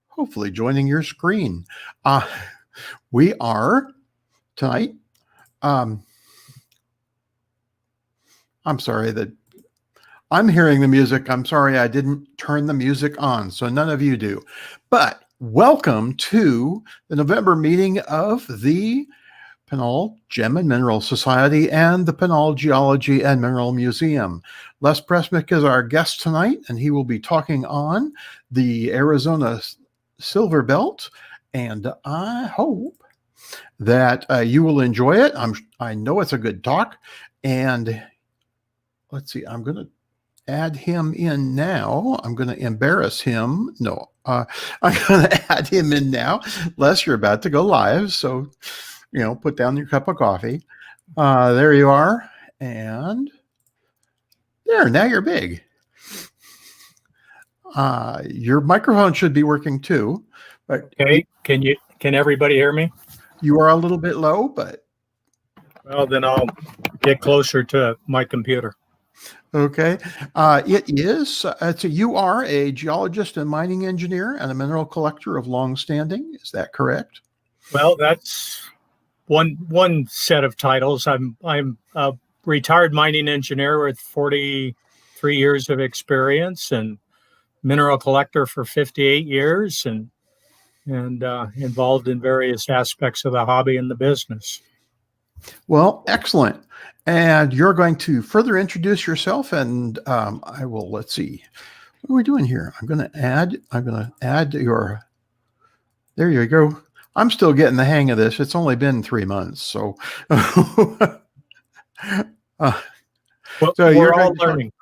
hopefully joining your screen. We are tonight. I'm sorry that I'm hearing the music. I'm sorry I didn't turn the music on, so none of you do. But welcome to the November meeting of the Pinal Gem and Mineral Society and the Pinal Geology and Mineral Museum. Les Presmyk is our guest tonight, and he will be talking on the Arizona Silver Belt, and I hope that you will enjoy it. I know it's a good talk, and let's see, I'm going to add him in now. I'm going to embarrass him. No, I'm going to add him in now. Les, you're about to go live, so put down your cup of coffee. There you are, and there. Now you're big. Your microphone should be working too. But okay, can everybody hear me? You are a little bit low, but well, then I'll get closer to my computer. Okay. You are a geologist and mining engineer and a mineral collector of long standing. Is that correct? Well, that's one set of titles. I'm a retired mining engineer with 43 years of experience and mineral collector for 58 years and involved in various aspects of the hobby and the business. Well, excellent. And you're going to further introduce yourself, and I will, let's see, what are we doing here? I'm going to add your, there you go. I'm still getting the hang of this. It's only been 3 months. So, we're all learning.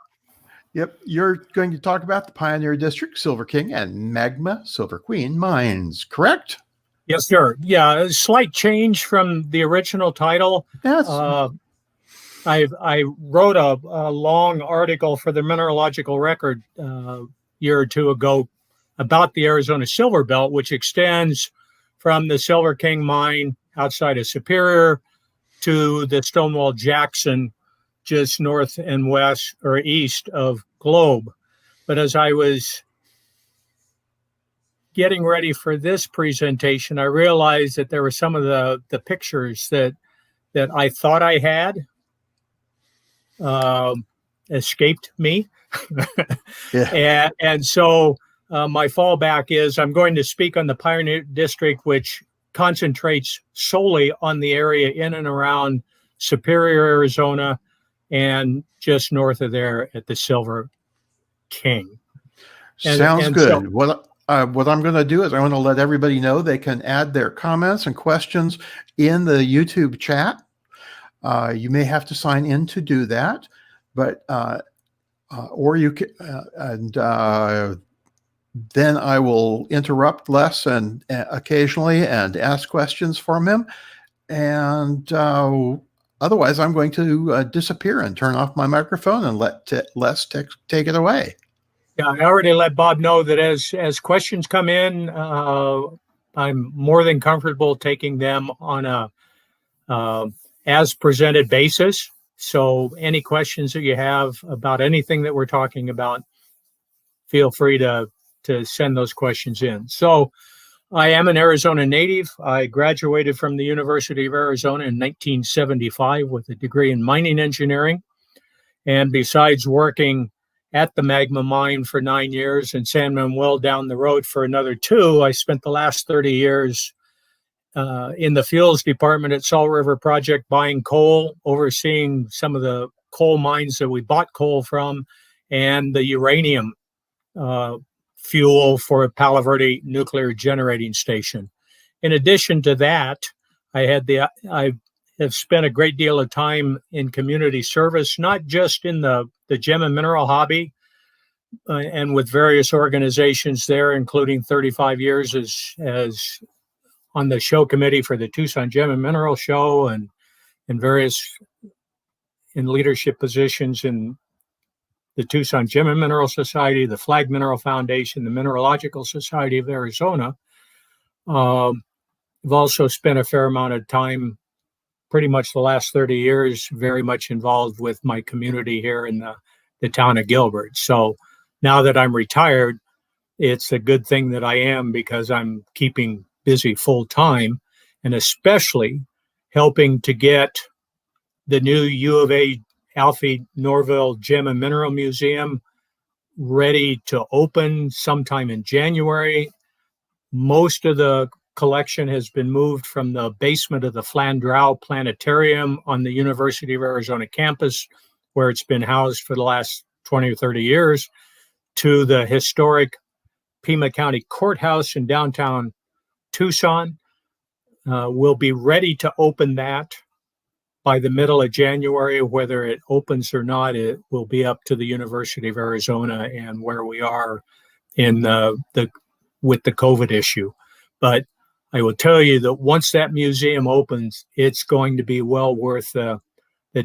Yep. You're going to talk about the Pioneer District, Silver King, and Magma Silver Queen mines, correct? Yes, sir. Yeah, a slight change from the original title. Yes. I wrote a long article for the Mineralogical Record a year or two ago about the Arizona Silver Belt, which extends from the Silver King mine outside of Superior to the Stonewall Jackson just north and west or east of Globe. But as I was getting ready for this presentation, I realized that there were some of the pictures that I thought I had escaped me. Yeah. And so my fallback is I'm going to speak on the Pioneer District, which concentrates solely on the area in and around Superior, Arizona, and just north of there at the Silver King. Sounds good. So, what I'm going to do is I want to let everybody know they can add their comments and questions in the YouTube chat. You may have to sign in to do that, but or you can, then I will interrupt Les and occasionally and ask questions from him, and otherwise I'm going to disappear and turn off my microphone and let Les take it away. Yeah, I already let Bob know that as questions come in, I'm more than comfortable taking them on a as presented basis. So any questions that you have about anything that we're talking about, feel free to send those questions in. So I am an Arizona native. I graduated from the University of Arizona in 1975 with a degree in mining engineering. And besides working at the Magma mine for 9 years and San Manuel down the road for another 2, I spent the last 30 years in the fuels department at Salt River Project, buying coal, overseeing some of the coal mines that we bought coal from, and the uranium fuel for Palo Verde Nuclear Generating Station. In addition to that, I have spent a great deal of time in community service, not just in the gem and mineral hobby, and with various organizations there, including 35 years as on the show committee for the Tucson Gem and Mineral Show, and various in leadership positions in the Tucson Gem and Mineral Society, the Flag Mineral Foundation, the Mineralogical Society of Arizona. I've also spent a fair amount of time, pretty much the last 30 years, very much involved with my community here in the town of Gilbert. So now that I'm retired, it's a good thing that I am, because I'm keeping busy full time, and especially helping to get the new U of A Alfie Norville Gem and Mineral Museum ready to open sometime in January. Most of the collection has been moved from the basement of the Flandrau Planetarium on the University of Arizona campus, where it's been housed for the last 20 or 30 years, to the historic Pima County Courthouse in downtown Tucson. We'll be ready to open that by the middle of January. Whether it opens or not, it will be up to the University of Arizona and where we are in with the COVID issue. But I will tell you that once that museum opens, it's going to be well worth the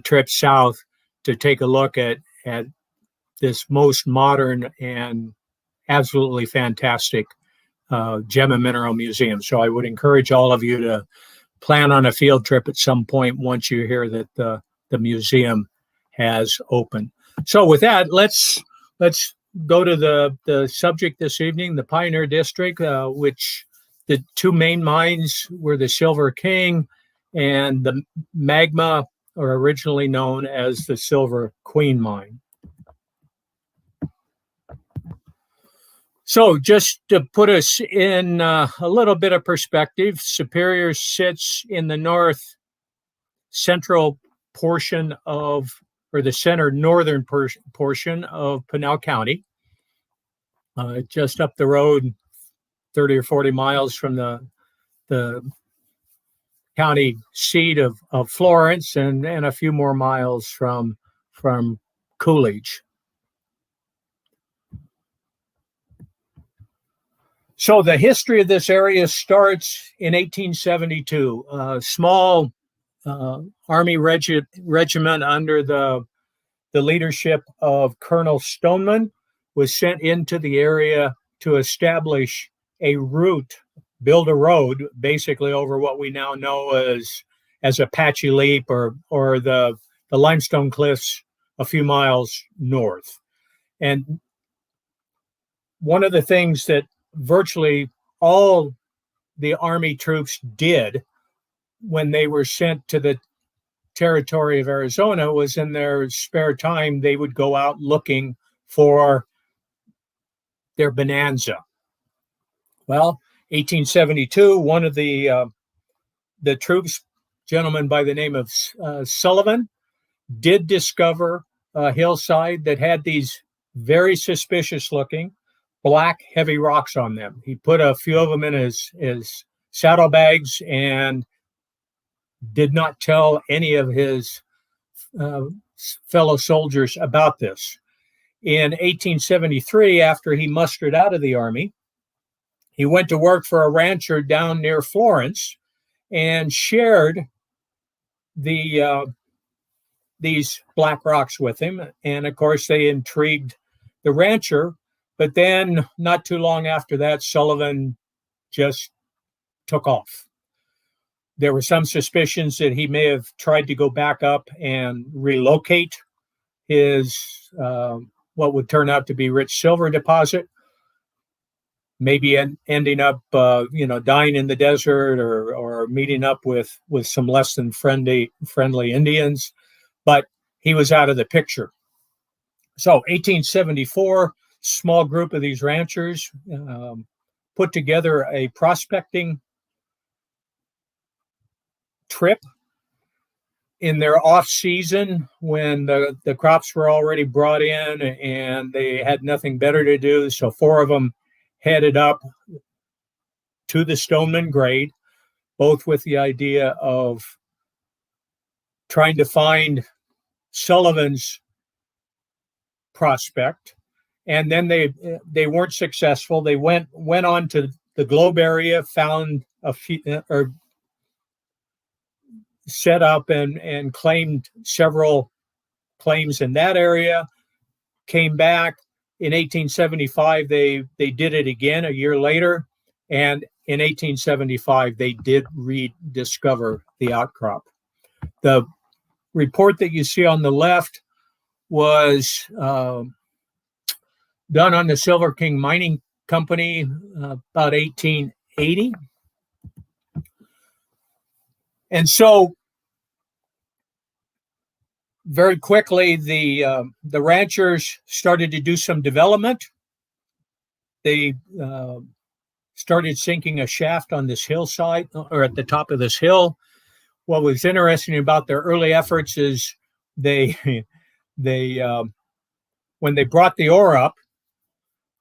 trip south to take a look at this most modern and absolutely fantastic gem and mineral museum. So I would encourage all of you to plan on a field trip at some point once you hear that the museum has opened. So with that, let's go to the subject this evening, the Pioneer District, which the two main mines were the Silver King and the Magma, or originally known as the Silver Queen mine. So just to put us in a little bit of perspective, Superior sits in the north central portion of, or the center northern portion of Pinal County, just up the road 30 or 40 miles from the county seat of Florence, and a few more miles from Coolidge. So the history of this area starts in 1872. A small Army regiment under the leadership of Colonel Stoneman was sent into the area to establish a route, build a road, basically over what we now know as Apache Leap or the limestone cliffs a few miles north. And one of the things that virtually all the Army troops did when they were sent to the territory of Arizona was, in their spare time, they would go out looking for their bonanza. Well, 1872, one of the troops, gentleman by the name of Sullivan, did discover a hillside that had these very suspicious looking black heavy rocks on them. He put a few of them in his saddlebags and did not tell any of his fellow soldiers about this. In 1873, after he mustered out of the Army, he went to work for a rancher down near Florence and shared these black rocks with him. And of course, they intrigued the rancher. But then not too long after that, Sullivan just took off. There were some suspicions that he may have tried to go back up and relocate his what would turn out to be rich silver deposit, maybe ending up dying in the desert or meeting up with some less than friendly Indians. But he was out of the picture. So 1874, small group of these ranchers put together a prospecting trip in their off season when the crops were already brought in and they had nothing better to do. So four of them headed up to the Stoneman grade, both with the idea of trying to find Sullivan's prospect. And then they weren't successful. They went on to the Globe area, found a few, or set up and claimed several claims in that area. Came back in 1875. They did it again a year later, and in 1875 they did rediscover the outcrop. The report that you see on the left was done on the Silver King Mining company about 1880. And so very quickly, the ranchers started to do some development. They started sinking a shaft on this hillside, or at the top of this hill. What was interesting about their early efforts is they when they brought the ore up,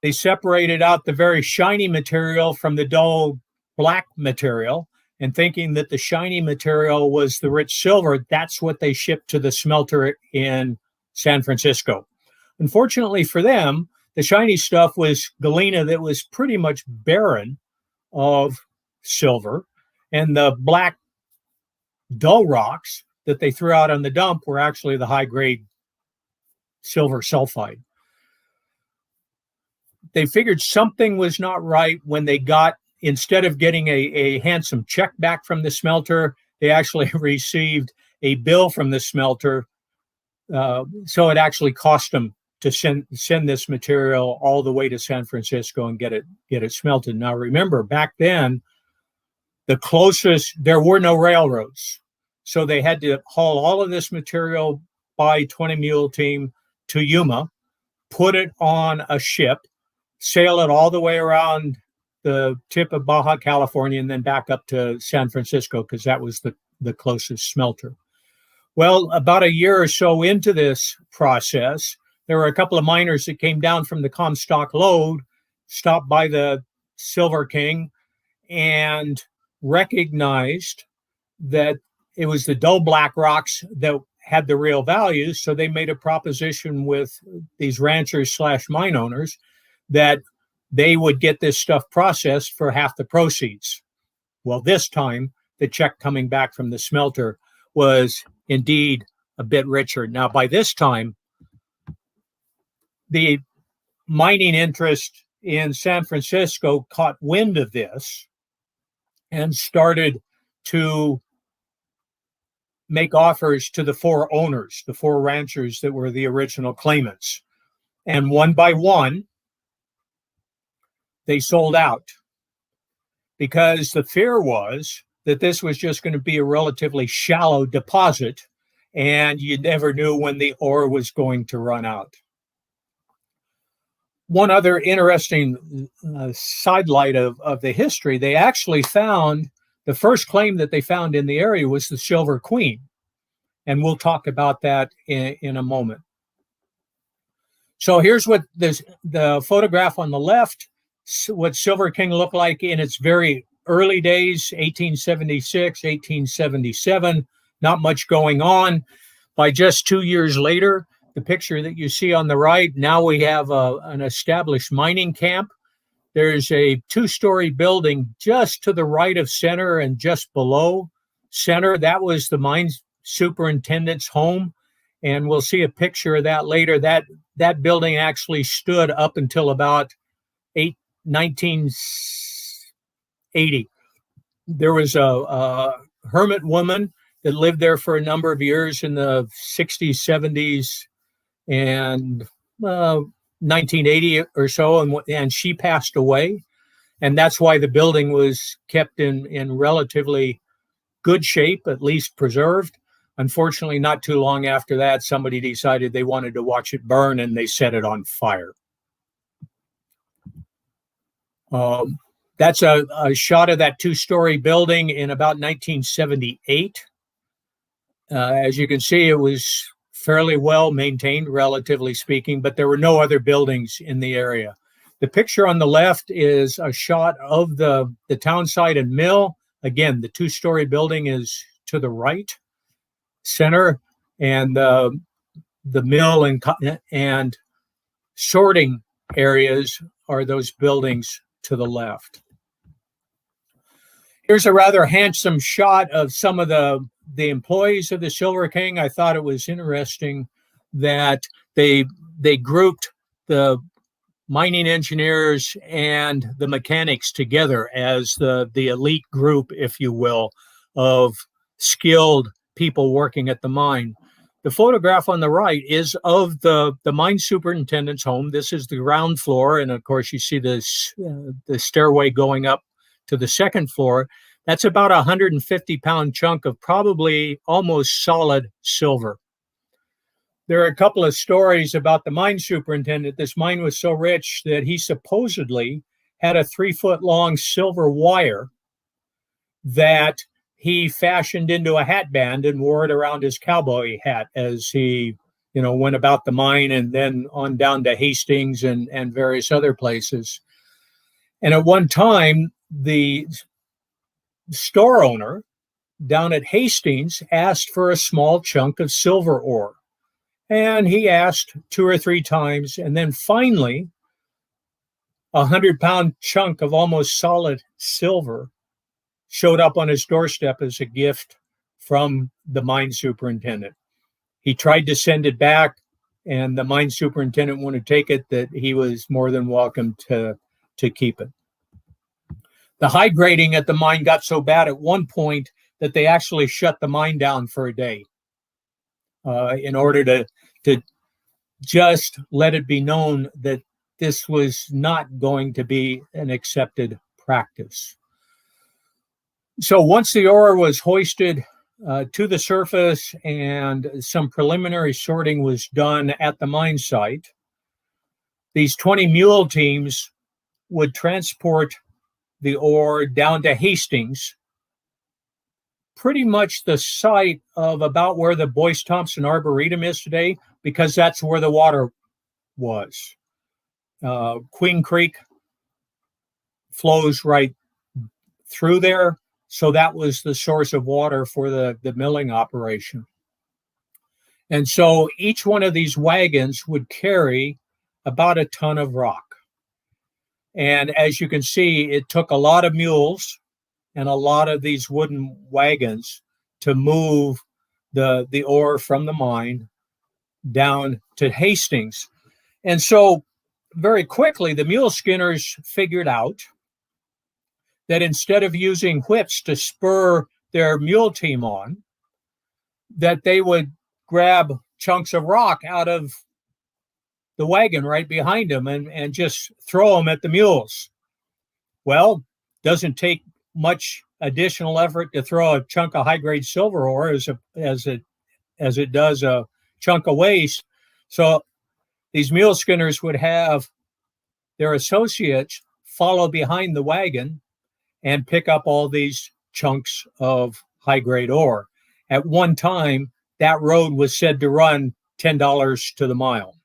they separated out the very shiny material from the dull black material, and thinking that the shiny material was the rich silver, that's what they shipped to the smelter in San Francisco. Unfortunately for them, the shiny stuff was galena that was pretty much barren of silver, and the black dull rocks that they threw out on the dump were actually the high-grade silver sulfide. They figured something was not right when they got, instead of getting a handsome check back from the smelter, they actually received a bill from the smelter. So it actually cost them to send this material all the way to San Francisco and get it smelted. Now, remember, back then, there were no railroads. So they had to haul all of this material by 20 mule team to Yuma, put it on a ship, sail it all the way around the tip of Baja California, and then back up to San Francisco, because that was the closest smelter. Well, about a year or so into this process, there were a couple of miners that came down from the Comstock lode, stopped by the Silver King, and recognized that it was the dull black rocks that had the real value. So they made a proposition with these ranchers / mine owners that they would get this stuff processed for half the proceeds. Well, this time, the check coming back from the smelter was indeed a bit richer. Now, by this time, the mining interest in San Francisco caught wind of this and started to make offers to the four owners, the four ranchers that were the original claimants. And one by one, they sold out, because the fear was that this was just going to be a relatively shallow deposit, and you never knew when the ore was going to run out. One other interesting sidelight of the history, they actually found, the first claim that they found in the area was the Silver Queen. And we'll talk about that in a moment. So here's what the photograph on the left, what Silver King looked like in its very early days, 1876, 1877, not much going on. By just 2 years later, the picture that you see on the right, now we have an established mining camp. There's a 2-story building just to the right of center and just below center. That was the mine superintendent's home, and we'll see a picture of that later. That building actually stood up until about 1980. There was a hermit woman that lived there for a number of years in the 60s, 70s, and 1980 or so, and she passed away. And that's why the building was kept in relatively good shape, at least preserved. Unfortunately, not too long after that, somebody decided they wanted to watch it burn, and they set it on fire. That's a shot of that 2-story building in about 1978. As you can see, it was fairly well maintained, relatively speaking, but there were no other buildings in the area. The picture on the left is a shot of the townsite and mill. Again, the 2-story building is to the right center, and the mill and sorting areas are those buildings to the left. Here's a rather handsome shot of some of the employees of the Silver King. I thought it was interesting that they grouped the mining engineers and the mechanics together as the elite group, if you will, of skilled people working at the mine. The photograph on the right is of the mine superintendent's home. This is the ground floor, and of course you see this the stairway going up to the second floor. That's about a 150-pound chunk of probably almost solid silver. There are a couple of stories about the mine superintendent. This mine was so rich that he supposedly had a 3-foot-long silver wire that he fashioned into a hat band and wore it around his cowboy hat as he, went about the mine and then on down to Hastings and various other places. And at one time, the store owner down at Hastings asked for a small chunk of silver ore. And he asked 2 or 3 times, and then finally, a 100-pound chunk of almost solid silver showed up on his doorstep as a gift from the mine superintendent. He tried to send it back, and the mine superintendent wouldn't take it, that he was more than welcome to keep it. The high grading at the mine got so bad at one point that they actually shut the mine down for a day in order to just let it be known that this was not going to be an accepted practice. So once the ore was hoisted to the surface and some preliminary sorting was done at the mine site, these 20 mule teams would transport the ore down to Hastings, pretty much the site of about where the Boyce Thompson Arboretum is today, because that's where the water was. Queen Creek flows right through there. So that was the source of water for the milling operation. And so each one of these wagons would carry about a ton of rock. And as you can see, it took a lot of mules and a lot of these wooden wagons to move the ore from the mine down to Hastings. And so very quickly, the mule skinners figured out that instead of using whips to spur their mule team on, that they would grab chunks of rock out of the wagon right behind them and just throw them at the mules. Well, doesn't take much additional effort to throw a chunk of high-grade silver ore as it does a chunk of waste. So these mule skinners would have their associates follow behind the wagon and pick up all these chunks of high-grade ore. At one time, that road was said to run $10 to the mile.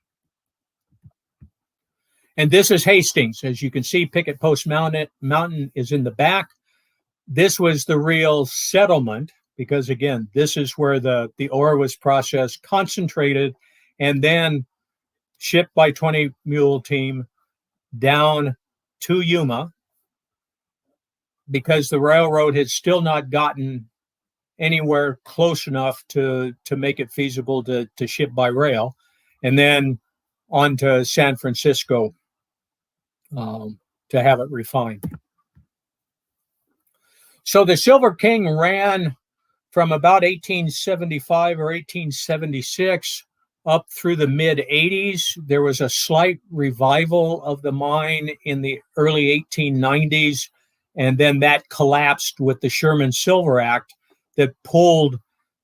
And this is Hastings. As you can see, Picket Post Mountain is in the back. This was the real settlement because, again, this is where the ore was processed, concentrated, and then shipped by 20 mule team down to Yuma, because the railroad had still not gotten anywhere close enough to make it feasible to ship by rail, and then on to San Francisco to have it refined. So the Silver King ran from about 1875 or 1876 up through the mid-80s. There was a slight revival of the mine in the early 1890s, and then that collapsed with the Sherman Silver Act that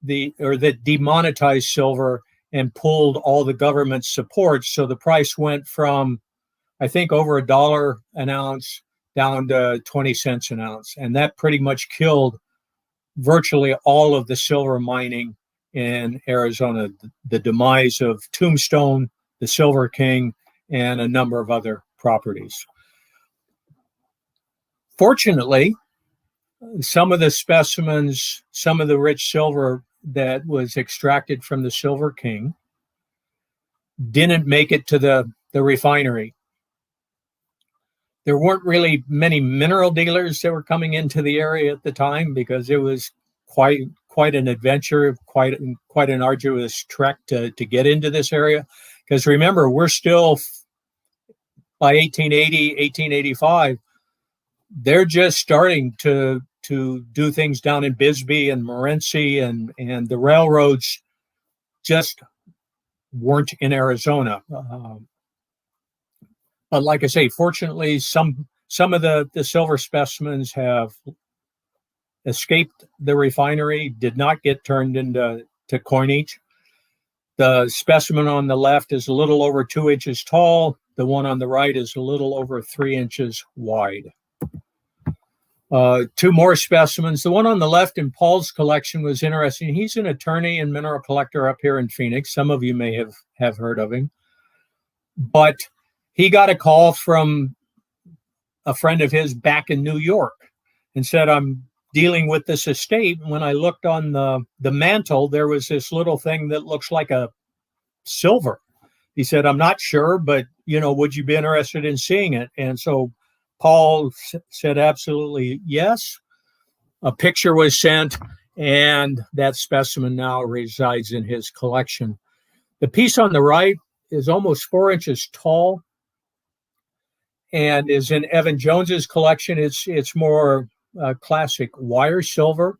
that demonetized silver and pulled all the government support. So the price went from, I think, over $1 an ounce down to 20 cents an ounce. And that pretty much killed virtually all of the silver mining in Arizona. The demise of Tombstone, the Silver King, and a number of other properties. Fortunately, some of the specimens, some of the rich silver that was extracted from the Silver King didn't make it to the refinery. There weren't really many mineral dealers that were coming into the area at the time because it was quite an adventure, quite an arduous trek to get into this area. Because remember, we're still, by 1880, 1885, they're just starting to do things down in Bisbee and Morenci, and the railroads just weren't in Arizona. But like I say, fortunately, some of the silver specimens have escaped the refinery, did not get turned into coinage. The specimen on the left is a little over 2 inches tall. The one on the right is a little over 3 inches wide. Two more specimens. The one on the left in Paul's collection was interesting. He's an attorney and mineral collector up here in Phoenix. Some of you may have heard of him. But he got a call from a friend of his back in New York and said, I'm dealing with this estate. When I looked on the mantle, there was this little thing that looks like a silver. He said, I'm not sure, but, would you be interested in seeing it? And so Paul said, absolutely, yes. A picture was sent, and that specimen now resides in his collection. The piece on the right is almost 4 inches tall and is in Evan Jones's collection. It's more classic wire silver.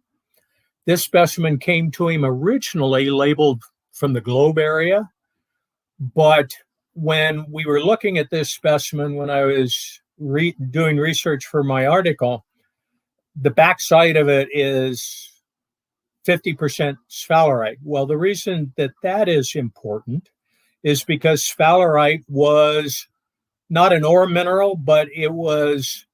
This specimen came to him originally labeled from the Globe area, but when we were looking at this specimen, when I was doing research for my article, the backside of it is 50% sphalerite. Well, the reason that is important is because sphalerite was not an ore mineral, but it was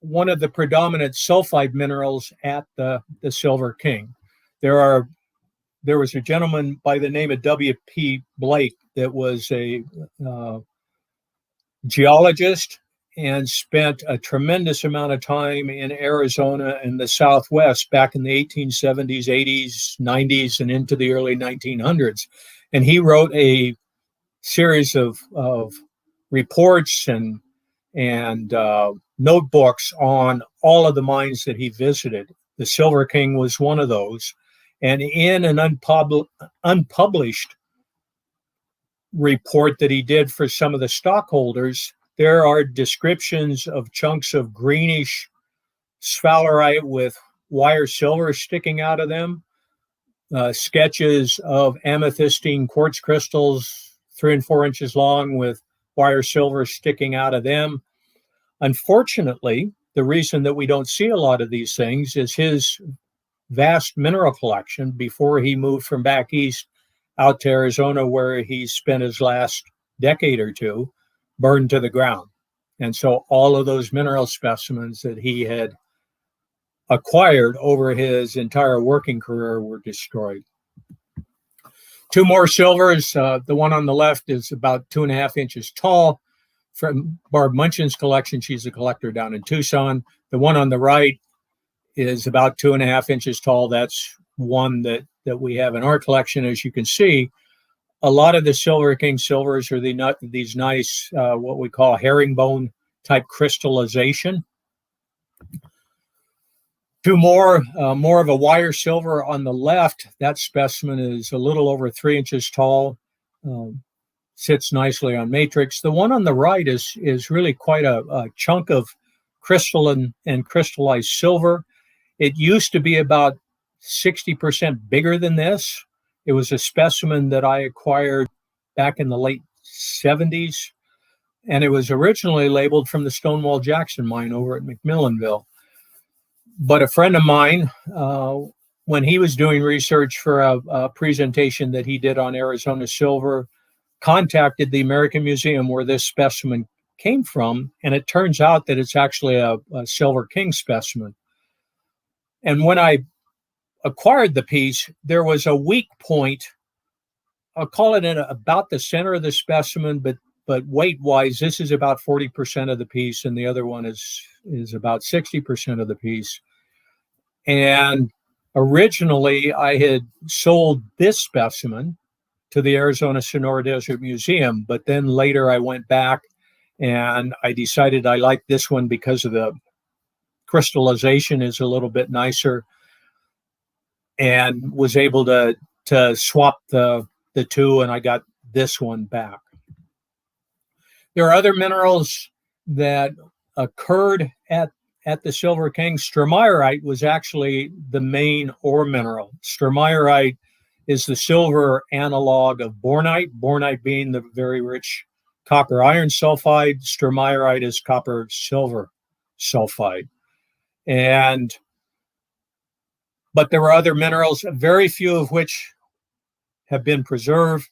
one of the predominant sulfide minerals at the Silver King. There was a gentleman by the name of W.P. Blake that was a geologist and spent a tremendous amount of time in Arizona and the Southwest back in the 1870s, 80s, 90s, and into the early 1900s. And he wrote a series of reports and notebooks on all of the mines that he visited. The Silver King was one of those. And in an unpublished report that he did for some of the stockholders, there are descriptions of chunks of greenish sphalerite with wire silver sticking out of them, sketches of amethystine quartz crystals 3 and 4 inches long with wire silver sticking out of them. Unfortunately, the reason that we don't see a lot of these things is his vast mineral collection before he moved from back east out to Arizona, where he spent his last decade or two, burned to the ground. And so all of those mineral specimens that he had acquired over his entire working career were destroyed. Two more silvers. The one on the left is about 2.5 inches tall from Barb Munchin's collection. She's a collector down in Tucson. The one on the right is about 2.5 inches tall. That's one that we have in our collection. As you can see, a lot of the Silver King silvers are these nice, what we call herringbone type crystallization. Two more of a wire silver on the left. That specimen is a little over 3 inches tall, sits nicely on matrix. The one on the right is really quite a chunk of crystalline and crystallized silver. It used to be about 60% bigger than this. It was a specimen that I acquired back in the late 70s, and it was originally labeled from the Stonewall Jackson mine over at McMillanville. But a friend of mine, when he was doing research for a presentation that he did on Arizona silver, contacted the American Museum where this specimen came from, and it turns out that it's actually a Silver King specimen. And when I acquired the piece, there was a weak point. I'll call it in about the center of the specimen, but weight-wise, this is about 40% of the piece, and the other one is about 60% of the piece. And originally, I had sold this specimen to the Arizona Sonora Desert Museum, but then later I went back and I decided I liked this one because of the crystallization is a little bit nicer, and was able to swap the two, and I got this one back. There are other minerals that occurred at the Silver King. Stromayerite was actually the main ore mineral. Stromayerite is the silver analog of bornite, bornite being the very rich copper iron sulfide. Sturmierite is copper silver sulfide. But there were other minerals, very few of which have been preserved.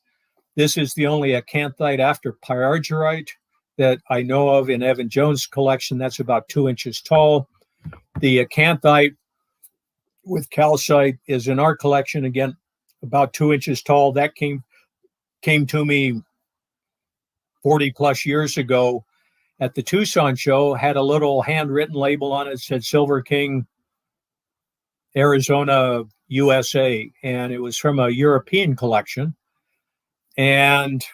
This is the only acanthite after pyrargyrite that I know of in Evan Jones' collection. That's about 2 inches tall. The acanthite with calcite is in our collection, again, about 2 inches tall. That came to me 40 plus years ago at the Tucson show, had a little handwritten label on it, said Silver King, Arizona, USA. And it was from a European collection. And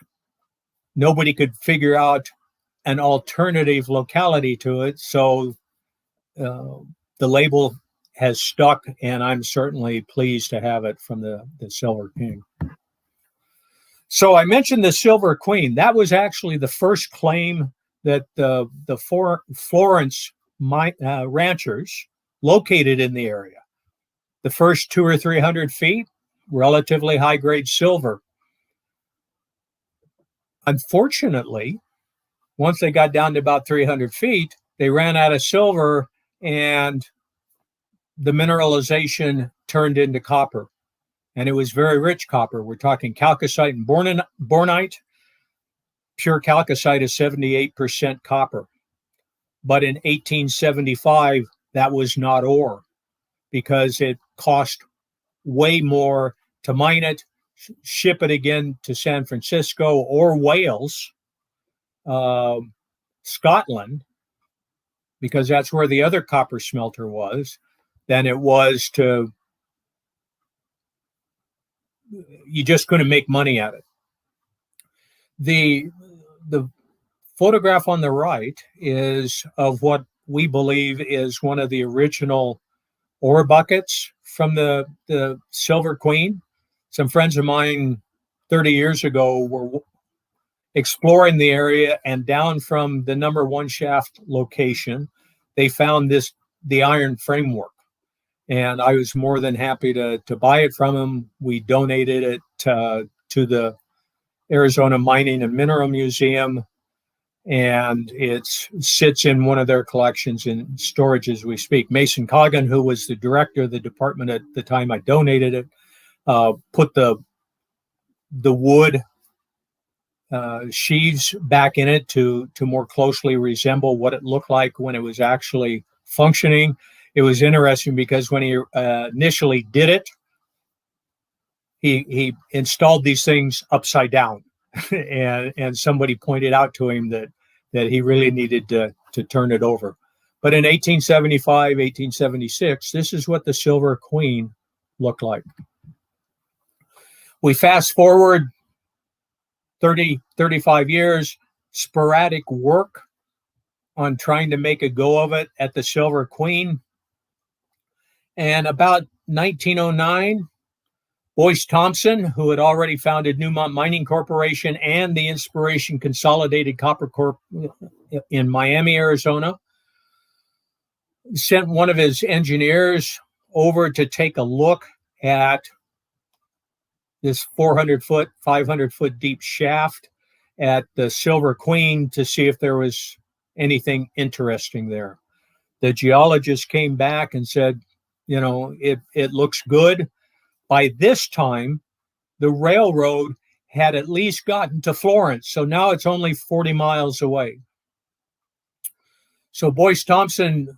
nobody could figure out an alternative locality to it. So the label has stuck, and I'm certainly pleased to have it from the Silver King. So I mentioned the Silver Queen. That was actually the first claim that the Florence ranchers located in the area. The first 200 or 300 feet, relatively high-grade silver. Unfortunately, once they got down to about 300 feet, they ran out of silver, and the mineralization turned into copper. And it was very rich copper. We're talking chalcocite and bornite. Pure chalcocite is 78% copper. But in 1875, that was not ore, because it cost way more to mine it, ship it again to San Francisco or Wales, Scotland, because that's where the other copper smelter was, than it was to, you just couldn't make money at it. The photograph on the right is of what we believe is one of the original ore buckets from the Silver Queen. Some friends of mine 30 years ago were exploring the area, and down from the number 1 shaft location, they found the iron framework. And I was more than happy to buy it from them. We donated it to the Arizona Mining and Mineral Museum, and it sits in one of their collections in storage as we speak. Mason Coggin, who was the director of the department at the time I donated it, put the wood sheaths back in it to more closely resemble what it looked like when it was actually functioning. It was interesting because when he initially did it, he installed these things upside down, and somebody pointed out to him that he really needed to turn it over. But in 1875, 1876, this is what the Silver Queen looked like. We fast forward 30, 35 years, sporadic work on trying to make a go of it at the Silver Queen. And about 1909, Boyce Thompson, who had already founded Newmont Mining Corporation and the Inspiration Consolidated Copper Corp in Miami, Arizona, sent one of his engineers over to take a look at this 400-foot, 500-foot deep shaft at the Silver Queen to see if there was anything interesting there. The geologist came back and said, it looks good. By this time, the railroad had at least gotten to Florence, so now it's only 40 miles away. So Boyce Thompson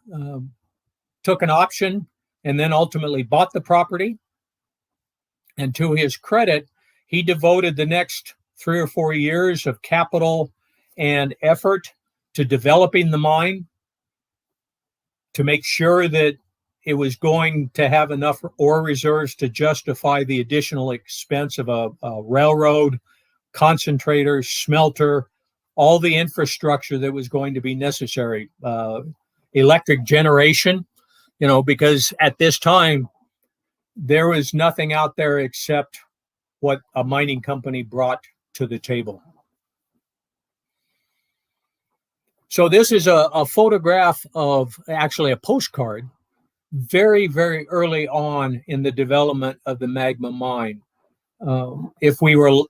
took an option and then ultimately bought the property. And to his credit, he devoted the next 3 or 4 years of capital and effort to developing the mine, to make sure that it was going to have enough ore reserves to justify the additional expense of a railroad, concentrator, smelter, all the infrastructure that was going to be necessary, electric generation, because at this time, there was nothing out there except what a mining company brought to the table. So this is a photograph of actually a postcard very, very early on in the development of the Magma mine. if we were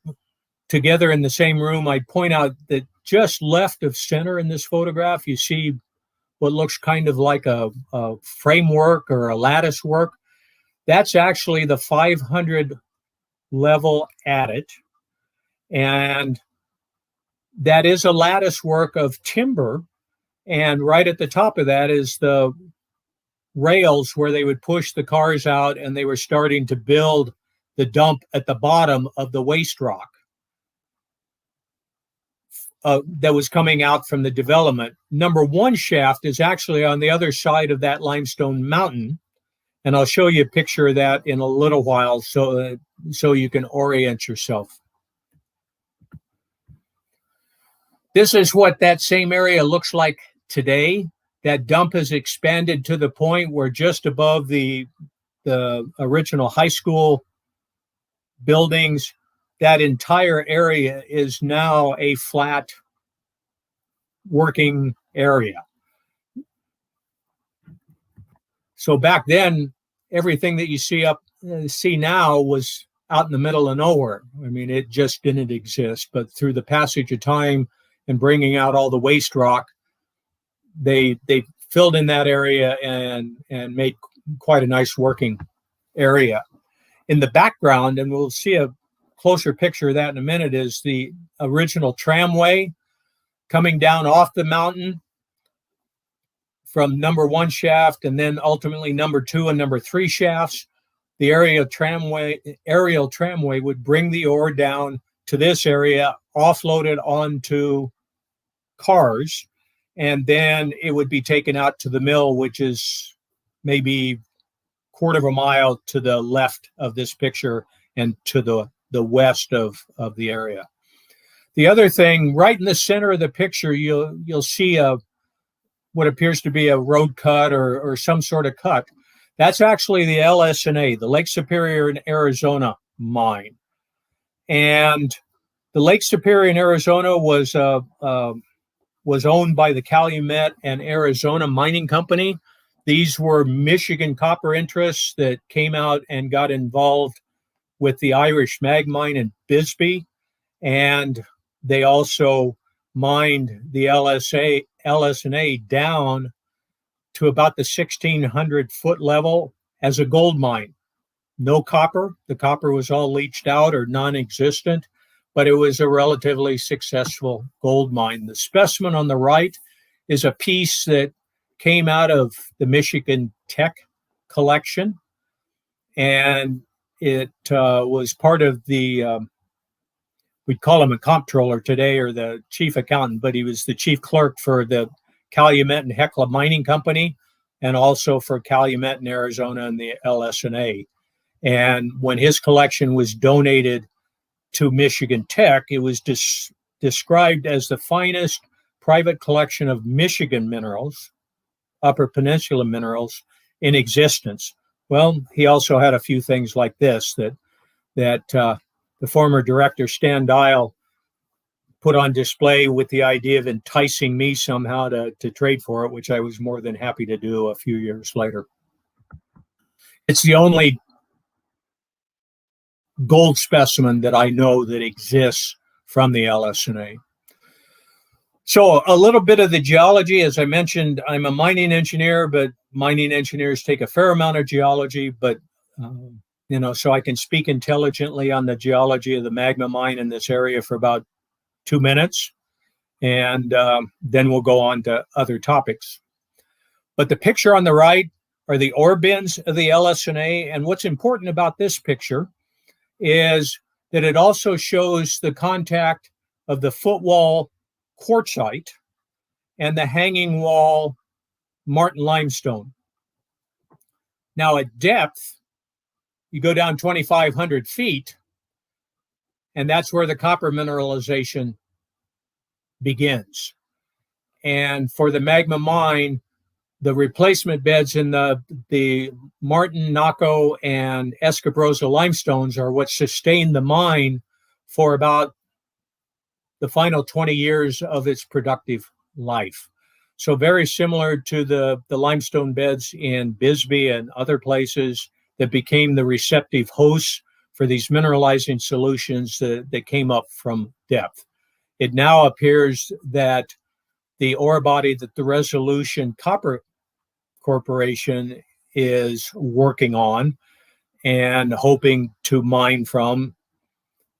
together in the same room, I'd point out that just left of center in this photograph, you see what looks kind of like a framework or a lattice work. That's actually the 500 level adit. And that is a lattice work of timber. And right at the top of that is the rails where they would push the cars out, and they were starting to build the dump at the bottom of the waste rock that was coming out from the development. Number one shaft is actually on the other side of that limestone mountain. And I'll show you a picture of that in a little while so you can orient yourself. This is what that same area looks like today. That dump has expanded to the point where just above the original high school buildings, that entire area is now a flat working area. So back then, everything that you see now was out in the middle of nowhere. I mean, it just didn't exist. But through the passage of time and bringing out all the waste rock, they filled in that area and made quite a nice working area. In the background, and we'll see a closer picture of that in a minute, is the original tramway coming down off the mountain from number one shaft, and then ultimately number two and number three shafts. The aerial tramway would bring the ore down to this area, offload it onto cars, and then it would be taken out to the mill, which is maybe quarter of a mile to the left of this picture and to the west of the area. The other thing, right in the center of the picture, you'll see what appears to be a road cut or some sort of cut. That's actually the LS&A, the Lake Superior in Arizona mine. And the Lake Superior in Arizona was owned by the Calumet and Arizona Mining Company. These were Michigan copper interests that came out and got involved with the Irish mag mine in Bisbee. And they also mined the LS&A down to about the 1,600 foot level as a gold mine. No copper. The copper was all leached out or non-existent, but it was a relatively successful gold mine. The specimen on the right is a piece that came out of the Michigan Tech collection, and it was part of the we'd call him a comptroller today, or the chief accountant, but he was the chief clerk for the Calumet and Hecla Mining Company, and also for Calumet in Arizona and the LS&A. And when his collection was donated to Michigan Tech, it was described as the finest private collection of Michigan minerals, Upper Peninsula minerals, in existence. Well, he also had a few things like this that the former director, Stan Dial, put on display with the idea of enticing me somehow to trade for it, which I was more than happy to do a few years later. It's the only gold specimen that I know that exists from the LS&A. So a little bit of the geology. As I mentioned, I'm a mining engineer, but mining engineers take a fair amount of geology, but so I can speak intelligently on the geology of the magma mine in this area for about 2 minutes, and then we'll go on to other topics. But the picture on the right are the ore bins of the LS&A, and what's important about this picture is that it also shows the contact of the footwall quartzite and the hanging wall Martin limestone. Now at depth, you go down 2,500 feet, and that's where the copper mineralization begins. And for the magma mine, the replacement beds in the Martin, Naco, and Escabrosa limestones are what sustained the mine for about the final 20 years of its productive life. So very similar to the limestone beds in Bisbee and other places that became the receptive hosts for these mineralizing solutions that came up from depth. It now appears that the ore body that the Resolution Copper Corporation is working on and hoping to mine from.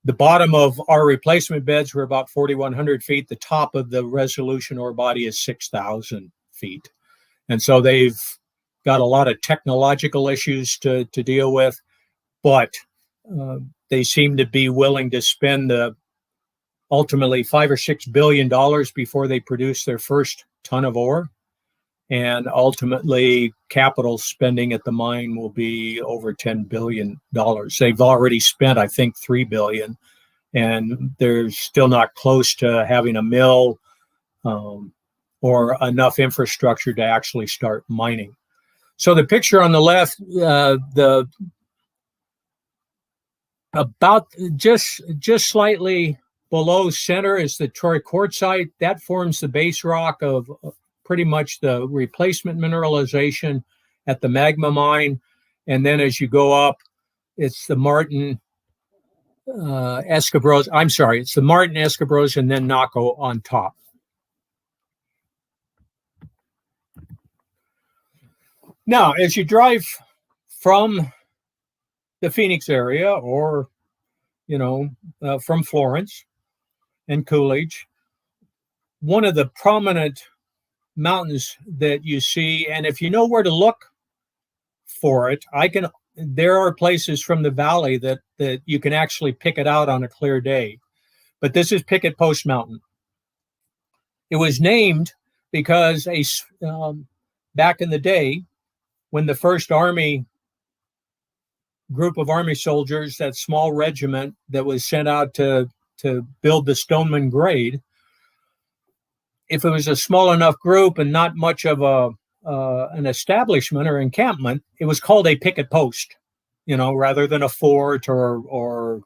The bottom of our replacement beds were about 4,100 feet. The top of the Resolution ore body is 6,000 feet. And so they've got a lot of technological issues to deal with, but they seem to be willing to spend ultimately $5 or $6 billion before they produce their first ton of ore. And ultimately, capital spending at the mine will be over $10 billion. They've already spent, I think, $3 billion, and they're still not close to having a mill or enough infrastructure to actually start mining. So the picture on the left, about just slightly below center is the Troy quartzite. That forms the base rock of pretty much the replacement mineralization at the Magma mine. And then as you go up, it's the Martin Escabros. I'm sorry, it's the Martin Escabros and then Naco on top. Now, as you drive from the Phoenix area or, from Florence and Coolidge, one of the prominent mountains that you see, and if you know where to look for it, there are places from the valley that you can actually pick it out on a clear day. But this is Picket Post Mountain. It was named because back in the day, when the first Army group of Army soldiers, that small regiment that was sent out to build the Stoneman Grade, if it was a small enough group and not much of an establishment or encampment, it was called a picket post, rather than a fort or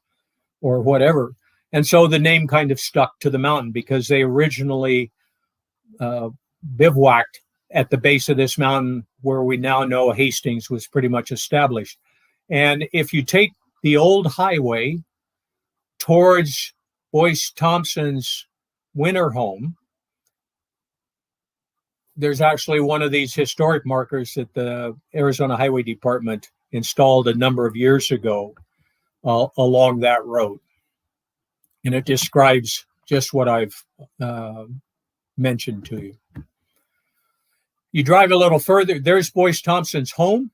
whatever. And so the name kind of stuck to the mountain because they originally bivouacked at the base of this mountain where we now know Hastings was pretty much established. And if you take the old highway towards Boyce Thompson's winter home, there's actually one of these historic markers that the Arizona Highway Department installed a number of years ago along that road. And it describes just what I've mentioned to you. You drive a little further, there's Boyce Thompson's home.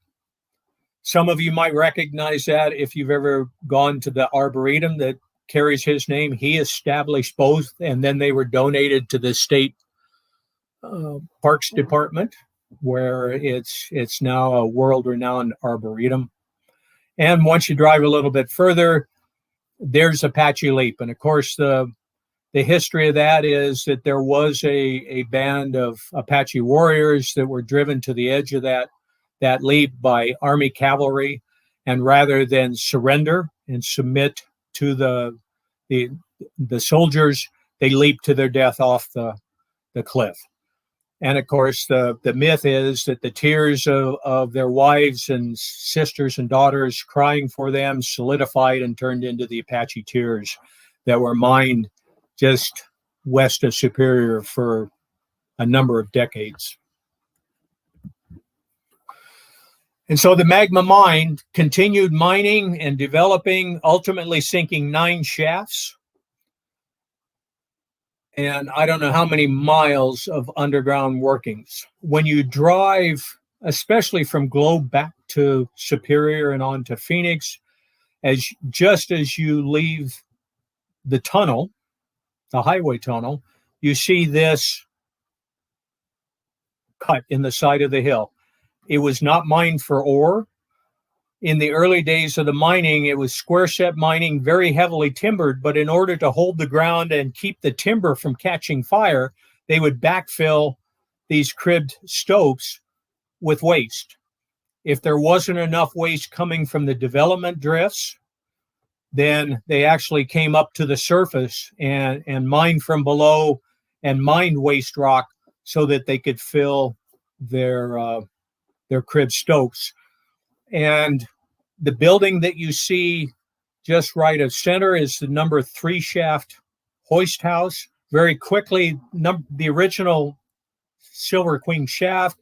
Some of you might recognize that if you've ever gone to the Arboretum that carries his name. He established both, and then they were donated to the state Parks Department, where it's now a world-renowned arboretum. And once you drive a little bit further, there's Apache Leap. And of course, the history of that is that there was a band of Apache warriors that were driven to the edge of that leap by Army cavalry, and rather than surrender and submit to the soldiers, they leaped to their death off the cliff. And of course, the myth is that the tears of their wives and sisters and daughters crying for them solidified and turned into the Apache tears that were mined just west of Superior for a number of decades. And so the Magma mine continued mining and developing, ultimately sinking 9 shafts. And I don't know how many miles of underground workings. When you drive, especially from Globe back to Superior and on to Phoenix, just as you leave the tunnel, the highway tunnel, you see this cut in the side of the hill. It was not mined for ore. In the early days of the mining, it was square set mining, very heavily timbered, but in order to hold the ground and keep the timber from catching fire, they would backfill these cribbed stopes with waste. If there wasn't enough waste coming from the development drifts, then they actually came up to the surface and mined from below and mined waste rock so that they could fill their crib stopes. And the building that you see just right of center is the number 3 shaft hoist house. Very quickly, the original Silver Queen shaft,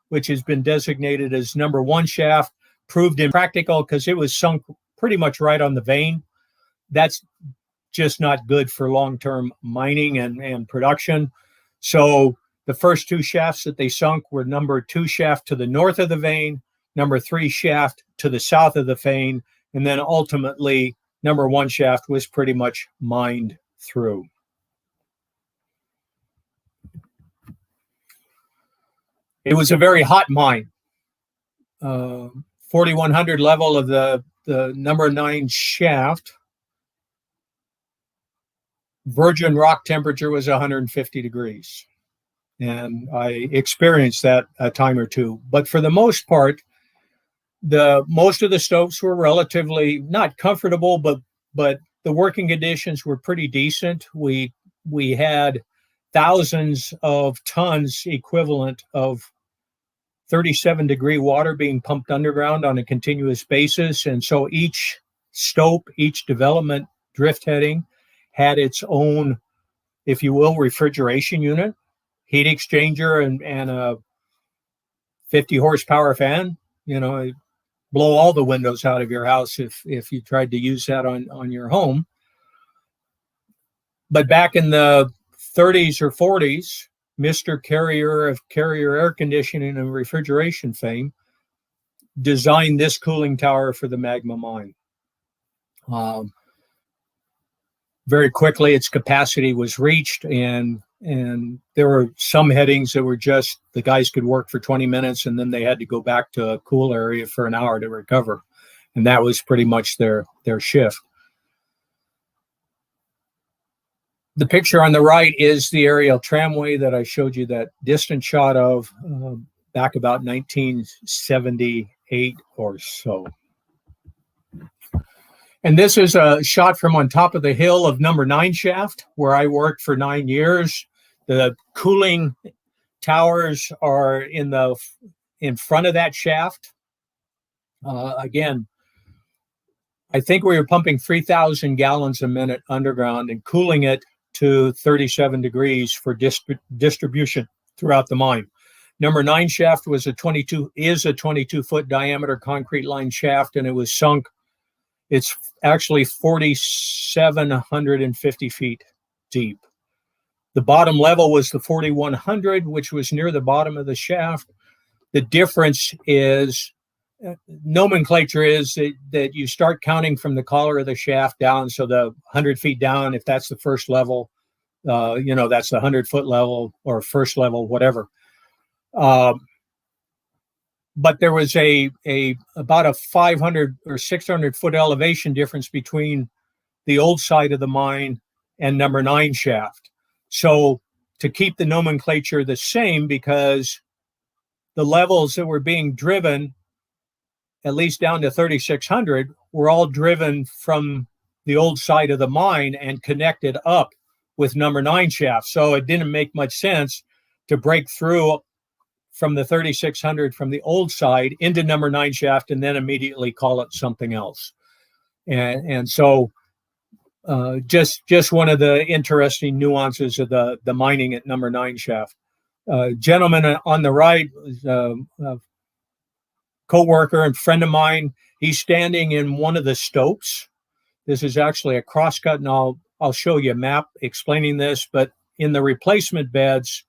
which has been designated as number 1 shaft, proved impractical because it was sunk pretty much right on the vein. That's just not good for long-term mining and production. So the first 2 shafts that they sunk were number 2 shaft to the north of the vein, number 3 shaft to the south of the vein, and then ultimately number 1 shaft was pretty much mined through. It was a very hot mine. 4,100 level of the number 9 shaft. Virgin rock temperature was 150 degrees. And I experienced that a time or two. But for the most part, most of the stopes were relatively not comfortable, but the working conditions were pretty decent. We had thousands of tons equivalent of 37-degree water being pumped underground on a continuous basis. And so each stope, each development drift heading had its own, if you will, refrigeration unit, heat exchanger, and a 50 horsepower fan. Blow all the windows out of your house if you tried to use that on your home. But back in the 30s or 40s, Mr. Carrier of Carrier Air Conditioning and Refrigeration fame designed this cooling tower for the magma mine. Very quickly, its capacity was reached, and there were some headings that were just the guys could work for 20 minutes, and then they had to go back to a cool area for an hour to recover. And that was pretty much their shift. The picture on the right is the aerial tramway that I showed you that distant shot of back about 1978 or so. And this is a shot from on top of the hill of number 9 shaft, where I worked for 9 years. The cooling towers are in front of that shaft. Again, I think we were pumping 3,000 gallons a minute underground and cooling it to 37 degrees for distribution throughout the mine. Number 9 shaft is a 22-foot diameter concrete line shaft, and it was sunk. It's actually 4,750 feet deep. The bottom level was the 4,100, which was near the bottom of the shaft. The difference is, nomenclature is that you start counting from the collar of the shaft down. So the 100 feet down, if that's the first level, that's the 100-foot level or first level, whatever. But there was about a 500 or 600 foot elevation difference between the old side of the mine and number 9 shaft. So to keep the nomenclature the same, because the levels that were being driven, at least down to 3,600, were all driven from the old side of the mine and connected up with number 9 shaft. So it didn't make much sense to break through from the 3,600 from the old side into number 9 shaft and then immediately call it something else. And so just one of the interesting nuances of the mining at number 9 shaft. Gentleman on the right, co-worker and friend of mine, he's standing in one of the stopes. This is actually a crosscut, and I'll show you a map explaining this, but in the replacement beds,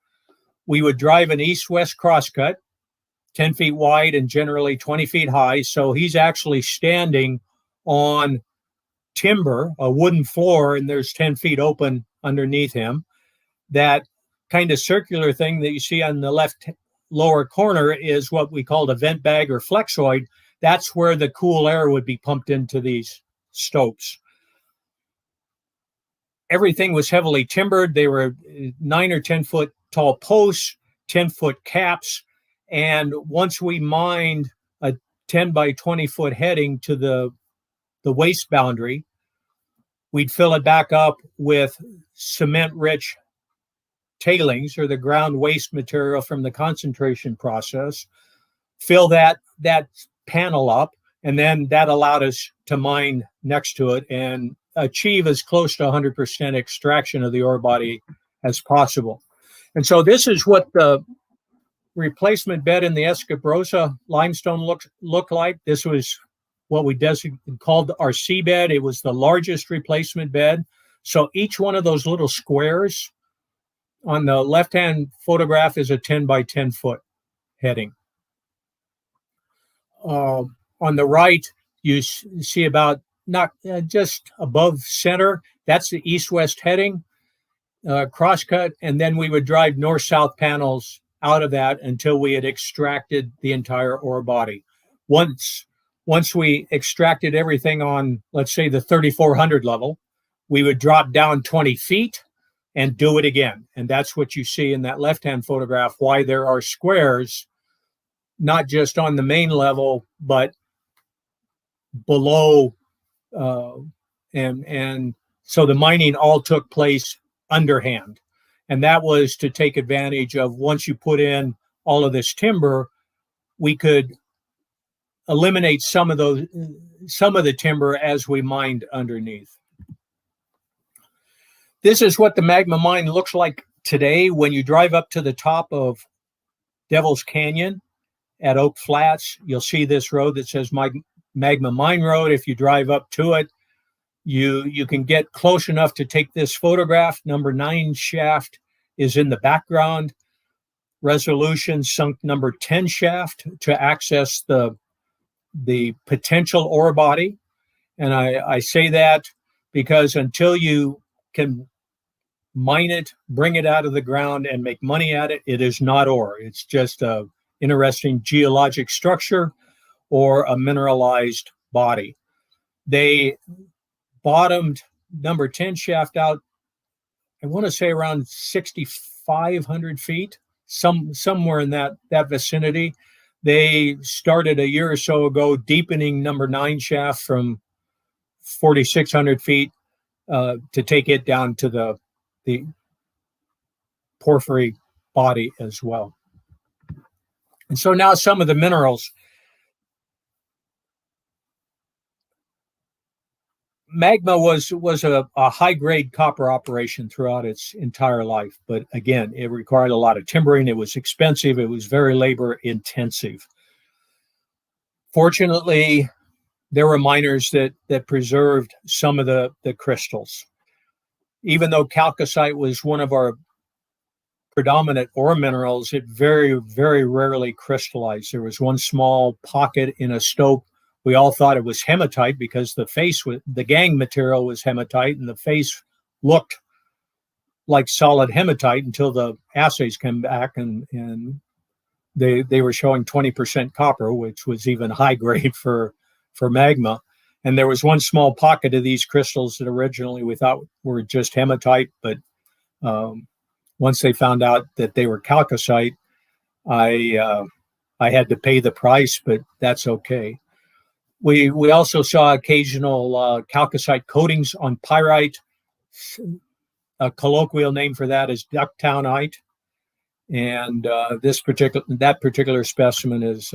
we would drive an east-west crosscut, 10 feet wide and generally 20 feet high. So he's actually standing on timber, a wooden floor, and there's 10 feet open underneath him. That kind of circular thing that you see on the left lower corner is what we call a vent bag or flexoid. That's where the cool air would be pumped into these stopes. Everything was heavily timbered. They were 9 or 10 foot tall posts, 10 foot caps. And once we mined a 10 by 20 foot heading to the waste boundary, we'd fill it back up with cement rich tailings, or the ground waste material from the concentration process, fill that panel up, And then that allowed us to mine next to it and achieve as close to 100% extraction of the ore body as possible. And so this is what the replacement bed in the Escabrosa limestone looked like. This was what we called our seabed. It was the largest replacement bed. So each one of those little squares on the left-hand photograph is a 10 by 10 foot heading. On the right, you see about not just above center. That's the east-west heading, crosscut, and then we would drive north-south panels out of that until we had extracted the entire ore body. Once we extracted everything on, let's say, the 3,400 level, we would drop down 20 feet and do it again. And that's what you see in that left-hand photograph, why there are squares, not just on the main level, but below. And so the mining all took place underhand. And that was to take advantage of, once you put in all of this timber, we could eliminate some of the timber as we mined underneath. This is what the Magma Mine looks like today. When you drive up to the top of Devil's Canyon at Oak Flats, you'll see this road that says Magma Mine Road. If you drive up to it, you can get close enough to take this photograph. Number 9 shaft is in the background. Resolution sunk number 10 shaft to access the potential ore body. And I say that because until you can mine it, bring it out of the ground, and make money at it, it is not ore. It's just a interesting geologic structure or a mineralized body. They bottomed number 10 shaft out, I want to say around 6,500 feet, somewhere in that vicinity. They started a year or so ago deepening number 9 shaft from 4,600 feet to take it down to the porphyry body as well. And so now some of the minerals. Magma was a high-grade copper operation throughout its entire life. But again, it required a lot of timbering. It was expensive. It was very labor-intensive. Fortunately, there were miners that preserved some of the crystals. Even though chalcocite was one of our predominant ore minerals, it very, very rarely crystallized. There was one small pocket in a stope. We all thought it was hematite because the gangue material was hematite, and the face looked like solid hematite until the assays came back and they were showing 20% copper, which was even high grade for magma. And there was one small pocket of these crystals that originally we thought were just hematite, but once they found out that they were chalcocite, I had to pay the price, but that's okay. We also saw occasional chalcocite coatings on pyrite. A colloquial name for that is ducktownite, and that particular specimen is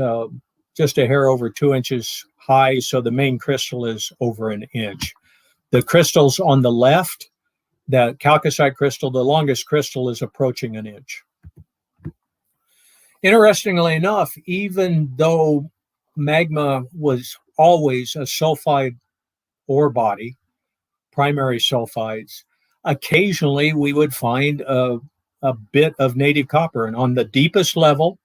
just a hair over 2 inches high, so the main crystal is over an inch. The crystals on the left, that chalcocite crystal, the longest crystal is approaching an inch. Interestingly enough, even though magma was always a sulfide ore body, primary sulfides, occasionally we would find a bit of native copper. And on the deepest level,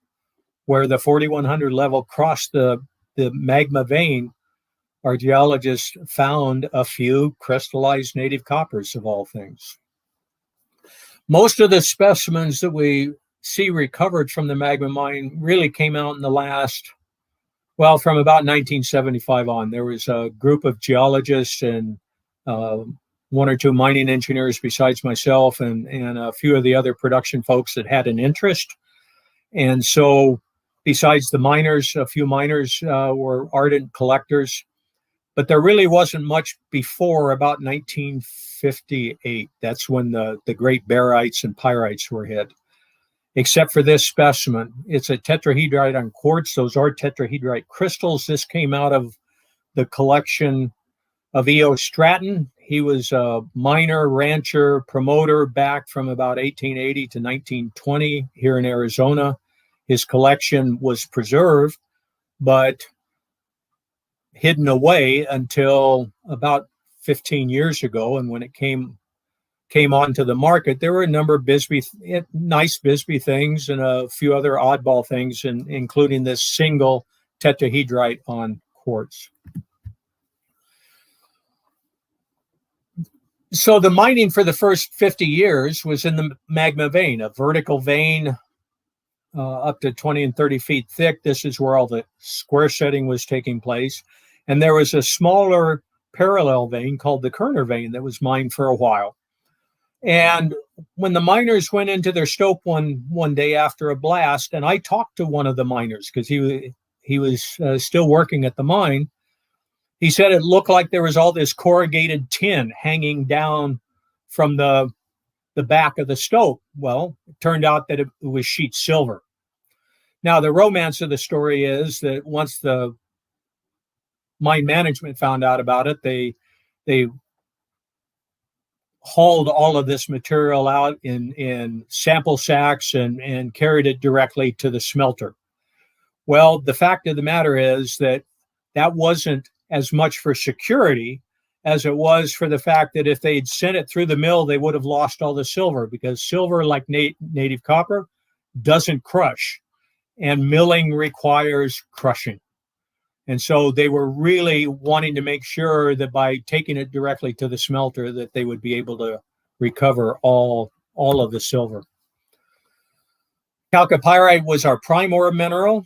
where the 4,100 level crossed the magma vein, our geologists found a few crystallized native coppers, of all things. Most of the specimens that we see recovered from the magma mine really came out in the last, well, from about 1975 on. There was a group of geologists and one or two mining engineers besides myself and a few of the other production folks that had an interest. And so besides the miners, a few miners were ardent collectors. But there really wasn't much before about 1958. That's when the great barites and pyrites were hit, except for this specimen. It's a tetrahedrite on quartz. Those are tetrahedrite crystals. This came out of the collection of E.O. Stratton. He was a miner, rancher, promoter back from about 1880 to 1920 here in Arizona. His collection was preserved, but hidden away until about 15 years ago. And when it came onto the market, there were a number of nice Bisbee things and a few other oddball things, including this single tetrahedrite on quartz. So the mining for the first 50 years was in the magma vein, a vertical vein up to 20 and 30 feet thick. This is where all the square setting was taking place. And there was a smaller parallel vein called the Kerner vein that was mined for a while. And when the miners went into their stope one day after a blast, and I talked to one of the miners because he was still working at the mine, he said it looked like there was all this corrugated tin hanging down from the back of the stope. Well, it turned out that it was sheet silver. Now, the romance of the story is that once the mine management found out about it, they hauled all of this material out in sample sacks and carried it directly to the smelter. Well, the fact of the matter is that wasn't as much for security as it was for the fact that if they'd sent it through the mill, they would have lost all the silver, because silver, like native copper, doesn't crush, and milling requires crushing. And so they were really wanting to make sure that by taking it directly to the smelter that they would be able to recover all of the silver. Chalcopyrite was our prime ore mineral.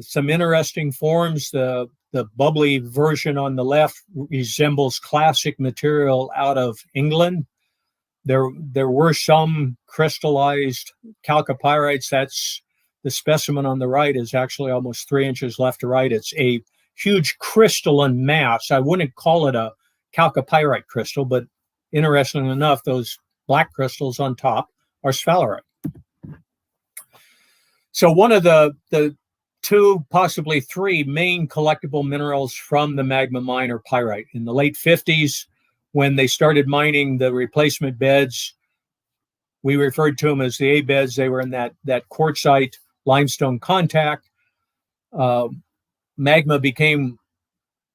Some interesting forms. The bubbly version on the left resembles classic material out of England. There were some crystallized chalcopyrites. That's the specimen on the right is actually almost 3 inches left to right. It's a huge crystalline mass. I wouldn't call it a chalcopyrite crystal, but interestingly enough, those black crystals on top are sphalerite. So one of the two, possibly three main collectible minerals from the magma mine are pyrite. In the late 50s, when they started mining the replacement beds, we referred to them as the A beds. They were in that quartzite limestone contact. Magma became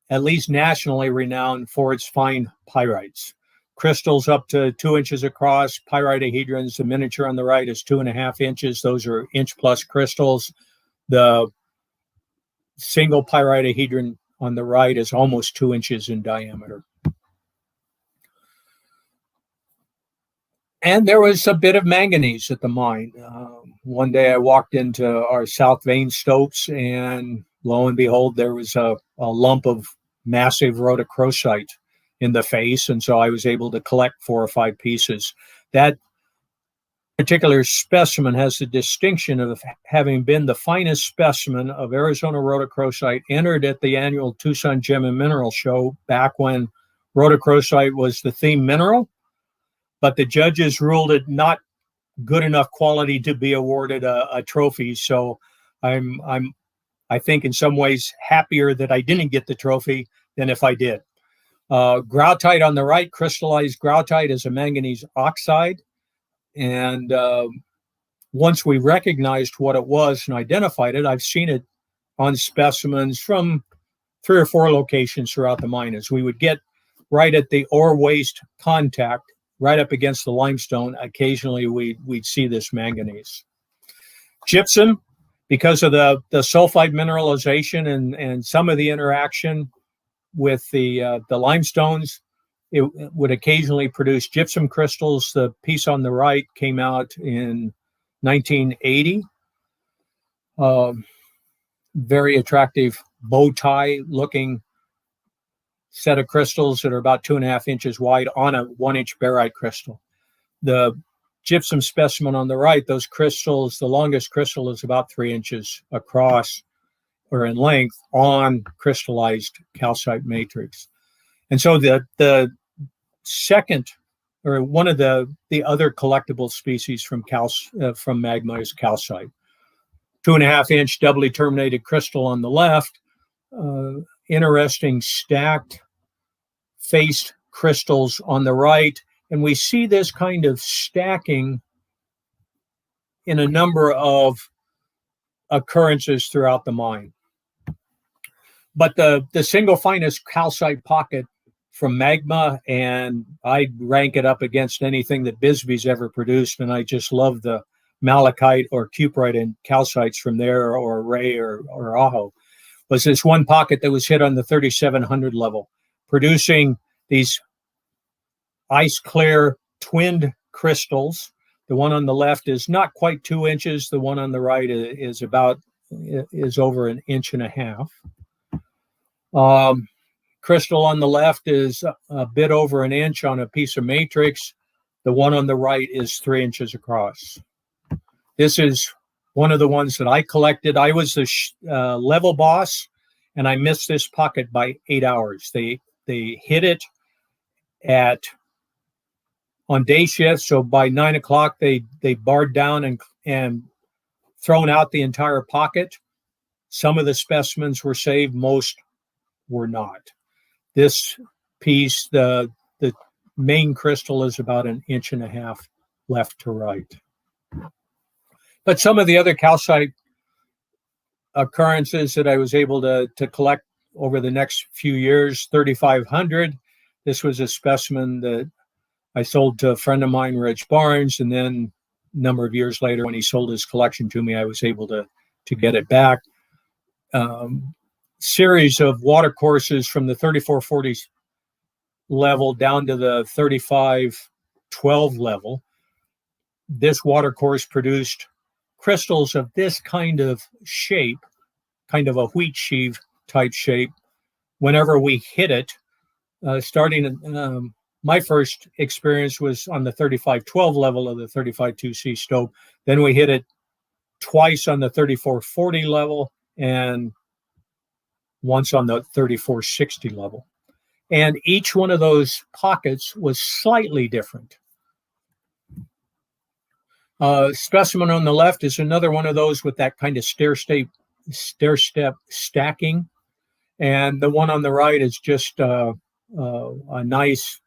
at least nationally renowned for its fine pyrites. Crystals up to 2 inches across, pyritohedrons. The miniature on the right is 2.5 inches. Those are inch-plus crystals. The single pyritohedron on the right is almost 2 inches in diameter. And there was a bit of manganese at the mine. One day I walked into our south vein stopes, and lo and behold, there was a lump of massive rhodochrosite in the face. And so I was able to collect 4 or 5 pieces. That particular specimen has the distinction of having been the finest specimen of Arizona rhodochrosite entered at the annual Tucson Gem and Mineral Show back when rhodochrosite was the theme mineral. But the judges ruled it not good enough quality to be awarded a trophy. So I think in some ways happier that I didn't get the trophy than if I did. Grautite on the right, crystallized grautite is a manganese oxide. And once we recognized what it was and identified it, I've seen it on specimens from 3 or 4 locations throughout the mine. As we would get right at the ore waste contact, right up against the limestone, occasionally we'd see this manganese. Gypsum, because of the sulfide mineralization and some of the interaction with the limestones, it would occasionally produce gypsum crystals. The piece on the right came out in 1980. Very attractive bow tie looking set of crystals that are about 2.5 inches wide on a 1-inch barite crystal. The gypsum specimen on the right, those crystals, the longest crystal is about 3 inches across or in length on crystallized calcite matrix. And so the second, or one of the other collectible species from magma is calcite. 2.5-inch doubly terminated crystal on the left. interesting stacked faced crystals on the right. And we see this kind of stacking in a number of occurrences throughout the mine. But the single finest calcite pocket from Magma, and I'd rank it up against anything that Bisbee's ever produced, and I just love the malachite or cuprite and calcites from there, or Ray or Aho, was this one pocket that was hit on the 3700 level, producing these ice clear twinned crystals. The one on the left is not quite 2 inches. The one on the right is over an inch and a half. Crystal on the left is a bit over an inch on a piece of matrix. The one on the right is 3 inches across. This is one of the ones that I collected. I was the level boss, and I missed this pocket by 8 hours. They hit it on day shift, so by 9 o'clock they barred down and thrown out the entire pocket. Some of the specimens were saved, most were not. This piece, the main crystal, is about an inch and a half left to right. But some of the other calcite occurrences that I was able to collect over the next few years, 3500. This was a specimen that I sold to a friend of mine, Rich Barnes, and then a number of years later, when he sold his collection to me, I was able to get it back. Series of water courses from the 3440 level down to the 3512 level. This water course produced crystals of this kind of shape, kind of a wheat sheave type shape. Whenever we hit it, my first experience was on the 3512 level of the 352C stope. Then we hit it twice on the 3440 level and once on the 3460 level. And each one of those pockets was slightly different. Specimen on the left is another one of those with that kind of stair-step stacking. And the one on the right is just a nice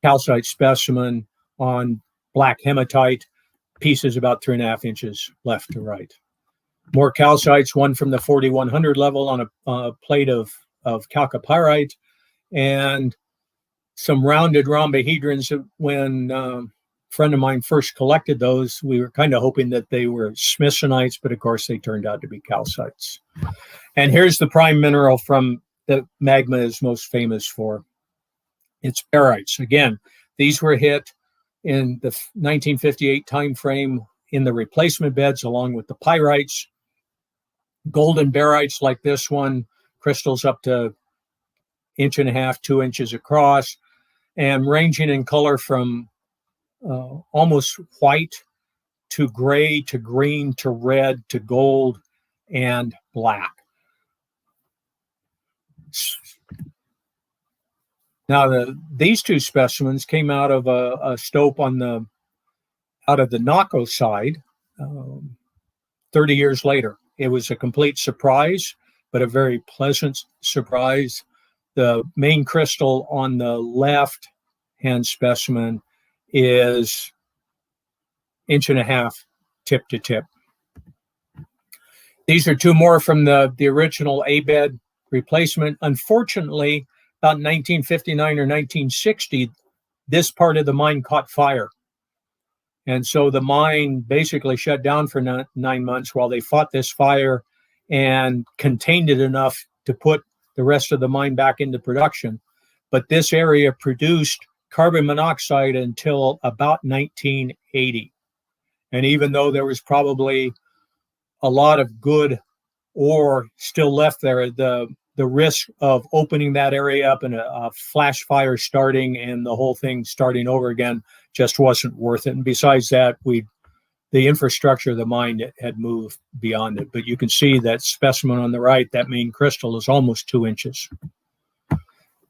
calcite specimen on black hematite, pieces about 3.5 inches left to right. More calcites, one from the 4100 level on a plate of chalcopyrite, and some rounded rhombohedrons. When a friend of mine first collected those, we were kind of hoping that they were smithsonites, but of course they turned out to be calcites. And here's the prime mineral from that Magma is most famous for. It's barytes. Again, these were hit in the 1958 time frame in the replacement beds along with the pyrites. Golden barytes like this one, crystals up to 1.5 inches, 2 inches across, and ranging in color from almost white to gray to green to red to gold and black. Now, these two specimens came out of a stope out of the Naco side 30 years later. It was a complete surprise, but a very pleasant surprise. The main crystal on the left-hand specimen is 1.5 inches tip to tip. These are two more from the original A-bed replacement. Unfortunately, about 1959 or 1960, this part of the mine caught fire. And so the mine basically shut down for 9 months while they fought this fire and contained it enough to put the rest of the mine back into production. But this area produced carbon monoxide until about 1980. And even though there was probably a lot of good ore still left there, the risk of opening that area up and a flash fire starting and the whole thing starting over again just wasn't worth it. And besides that, the infrastructure of the mine had moved beyond it. But you can see that specimen on the right, that main crystal, is almost 2 inches.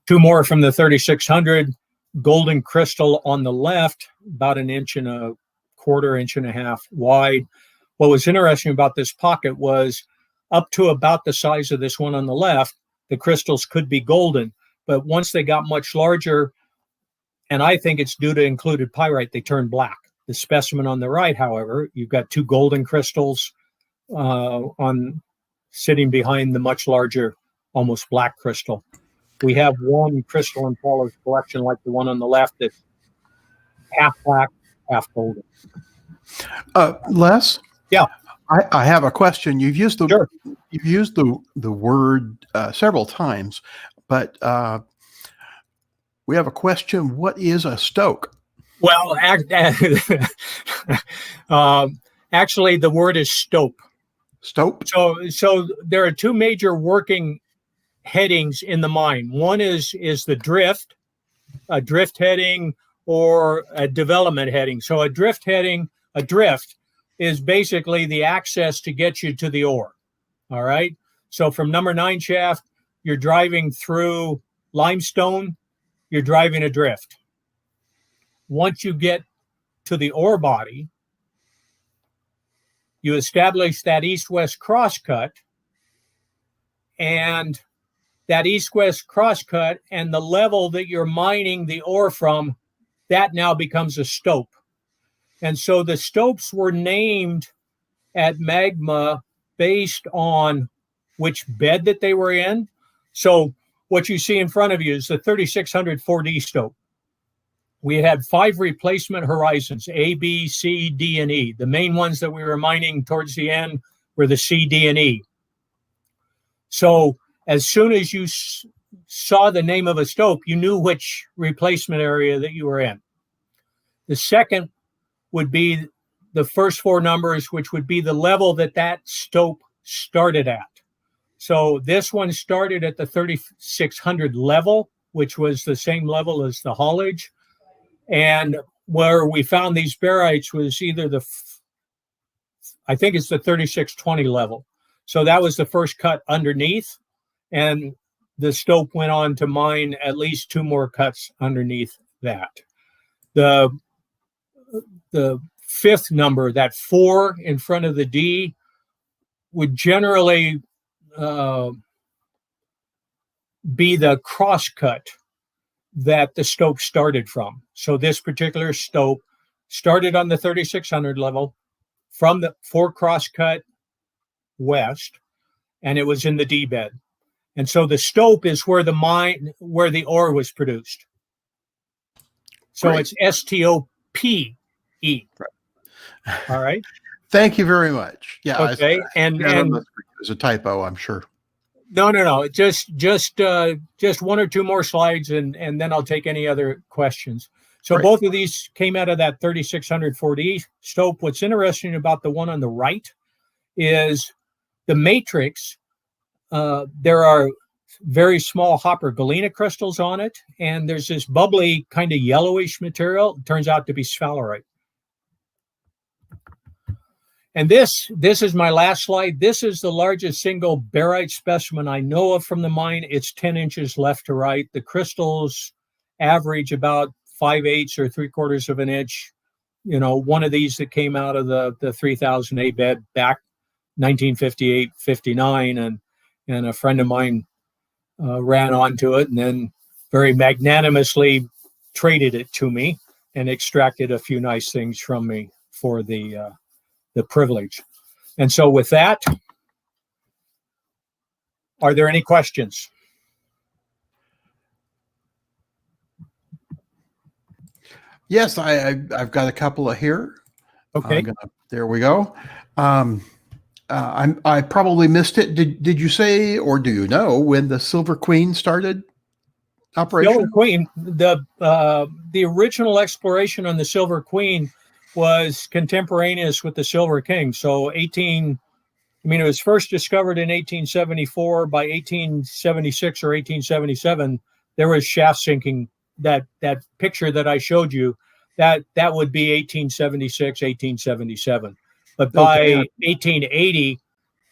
Two more from the 3600, golden crystal on the left, about 1.25 inches wide. What was interesting about this pocket was up to about the size of this one on the left, the crystals could be golden. But once they got much larger, and I think it's due to included pyrite, they turned black. The specimen on the right, however, you've got 2 golden crystals on sitting behind the much larger, almost black crystal. We have one crystal in Paula's collection, like the one on the left, that's half black, half golden. Les? Yeah. I have a question. You've used the Sure. you've used the word several times, but we have a question. What is a stoke? Well, actually, the word is stope. Stope? So there are 2 major working headings in the mine. One is the drift, a drift heading or a development heading. So a drift heading, a drift is basically the access to get you to the ore. All right. So from number 9 shaft, you're driving through limestone, you're driving a drift. Once you get to the ore body, you establish that east-west crosscut, and that east-west crosscut and the level that you're mining the ore from, that now becomes a stope. And so the stopes were named at Magma based on which bed that they were in. So what you see in front of you is the 3600 4D stope. We had 5 replacement horizons, A, B, C, D, and E. The main ones that we were mining towards the end were the C, D, and E. So as soon as you saw the name of a stope, you knew which replacement area that you were in. The second would be the first 4 numbers, which would be the level that that stope started at. So this one started at the 3600 level, which was the same level as the haulage. And where we found these barites was either I think it's the 3620 level. So that was the first cut underneath. And the stope went on to mine at least 2 more cuts underneath that. The 5th number, that 4 in front of the D, would generally be the crosscut that the stope started from. So this particular stope started on the 3600 level from the 4 crosscut west, and it was in the D bed. And so the stope is where the ore was produced. So Great. it's STOPE. Right. All right. Thank you very much. Yeah. Okay. And there's a typo, I'm sure. No. Just 1 or 2 more slides, and then I'll take any other questions. So Great. Both of these came out of that 3600 4D stope. What's interesting about the one on the right is the matrix. There are very small hopper galena crystals on it, and there's this bubbly kind of yellowish material. It turns out to be sphalerite. And this is my last slide. This is the largest single barite specimen I know of from the mine. It's 10 inches left to right. The crystals average about 5/8 or 3/4 of an inch. You know, one of these that came out of the 3000 bed back 1958, 59, and a friend of mine ran onto it and then very magnanimously traded it to me and extracted a few nice things from me for the privilege. And so with that, are there any questions? Yes, I've got a couple of here. Okay. There we go. I probably missed it. Did you say, or do you know, when the Silver Queen started operation? Silver Queen, the original exploration on the Silver Queen was contemporaneous with the Silver King. So it was first discovered in 1874. By 1876 or 1877, there was shaft sinking. That picture that I showed you, that would be 1876, 1877. But by 1880,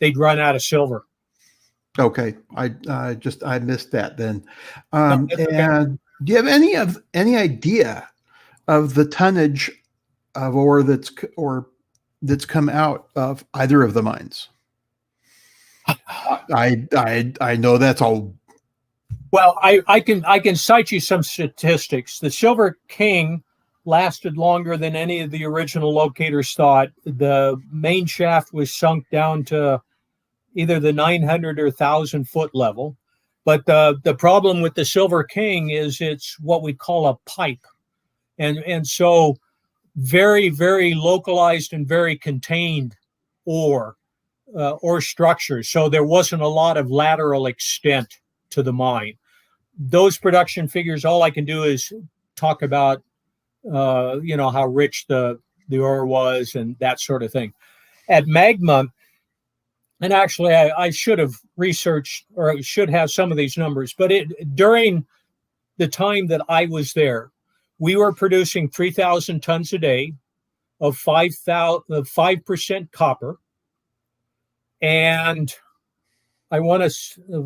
they'd run out of silver. Okay, I missed that then. No, okay. And do you have any idea of the tonnage of ore that's come out of either of the mines? I know that's a Well, I can cite you some statistics. The Silver King lasted longer than any of the original locators thought. The main shaft was sunk down to either the 900 or 1,000 foot level. But the problem with the Silver King is it's what we call a pipe. And so very, very localized and very contained ore structures. So there wasn't a lot of lateral extent to the mine. Those production figures, all I can do is talk about, how rich the ore was and that sort of thing. At Magma, and actually I should have researched or I should have some of these numbers, but during the time that I was there, we were producing 3,000 tons a day of 5% copper. And I want to,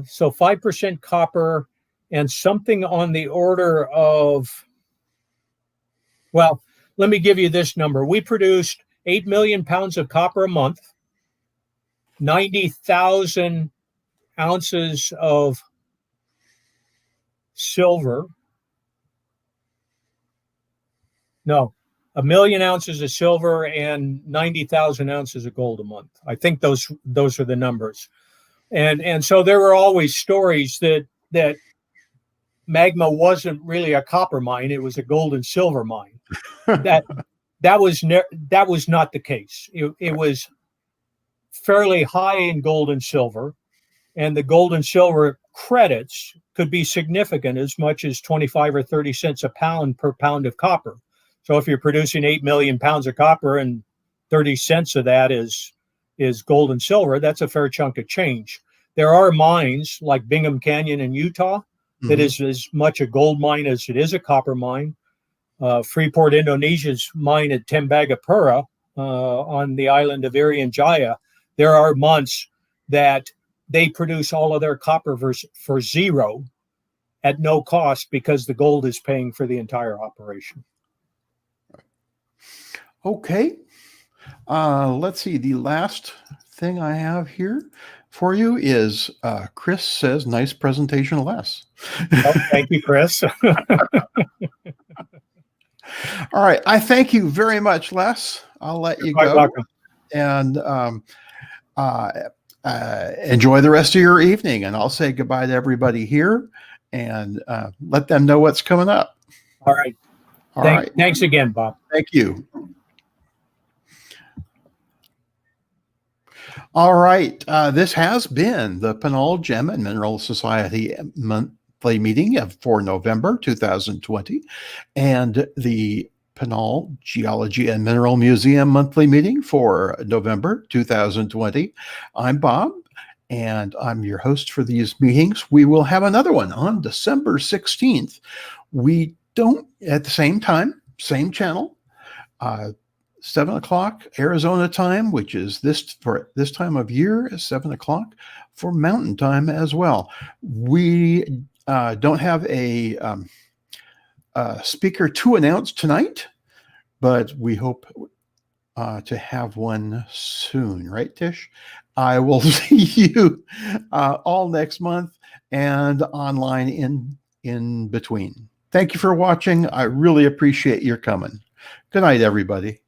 so 5% copper and something on the order of, well, let me give you this number. We produced 8 million pounds of copper a month, 90,000 ounces of silver. No, 1 million ounces of silver and 90,000 ounces of gold a month. I think those are the numbers. And so there were always stories that Magma wasn't really a copper mine; it was a gold and silver mine. that was not the case. It was fairly high in gold and silver, and the gold and silver credits could be significant, as much as 25 or 30 cents a pound per pound of copper. So if you're producing 8 million pounds of copper and 30 cents of that is gold and silver, that's a fair chunk of change. There are mines like Bingham Canyon in Utah that is as much a gold mine as it is a copper mine. Freeport, Indonesia's mine at Tembagapura on the island of Irian Jaya, there are months that they produce all of their copper for zero at no cost because the gold is paying for the entire operation. Okay. Let's see. The last thing I have here for you is Chris says, nice presentation, Les. Oh, thank you, Chris. All right. I thank you very much, Les. I'll let you Quite go. welcome. And enjoy the rest of your evening. And I'll say goodbye to everybody here and let them know what's coming up. All right. All right. Thanks again, Bob. Thank you. All right. This has been the Pinal Gem and Mineral Society monthly meeting for November 2020 and the Pinal Geology and Mineral Museum monthly meeting for November 2020. I'm Bob, and I'm your host for these meetings. We will have another one on December 16th. We don't, at the same time, same channel, 7 o'clock Arizona time, which is for this time of year, is 7 o'clock for Mountain Time as well. We don't have a speaker to announce tonight, but we hope to have one soon, right, Tish? I will see you all next month and online in between. Thank you for watching. I really appreciate your coming. Good night, everybody.